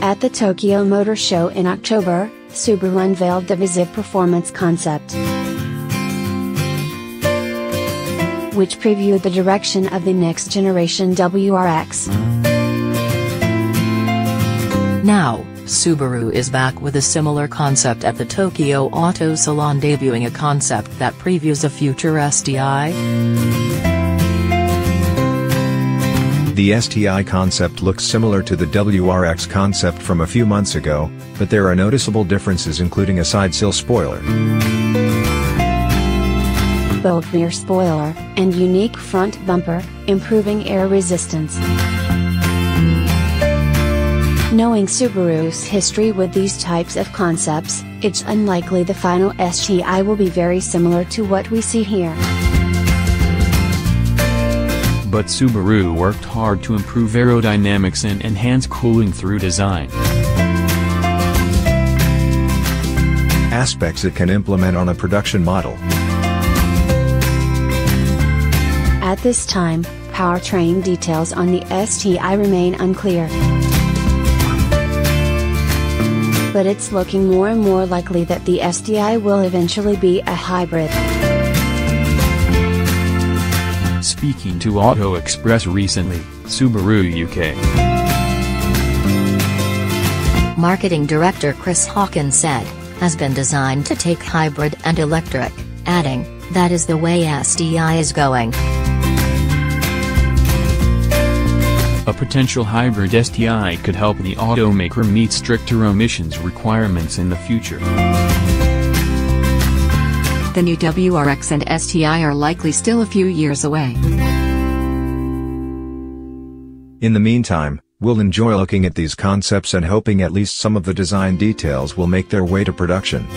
At the Tokyo Motor Show in October, Subaru unveiled the VIZIV Performance Concept, which previewed the direction of the next generation WRX. Now, Subaru is back with a similar concept at the Tokyo Auto Salon, debuting a concept that previews a future STI. The STI concept looks similar to the WRX concept from a few months ago, but there are noticeable differences, including a side sill spoiler, bold rear spoiler, and unique front bumper, improving air resistance. Knowing Subaru's history with these types of concepts, it's unlikely the final STI will be very similar to what we see here. But Subaru worked hard to improve aerodynamics and enhance cooling through design. aspects it can implement on a production model. At this time, powertrain details on the STI remain unclear. But it's looking more and more likely that the STI will eventually be a hybrid. Speaking to Auto Express recently, Subaru UK Marketing Director Chris Hawkins said, has been designed to take hybrid and electric, adding, that is the way STI is going. A potential hybrid STI could help the automaker meet stricter emissions requirements in the future. The new WRX and STI are likely still a few years away. In the meantime, we'll enjoy looking at these concepts and hoping at least some of the design details will make their way to production.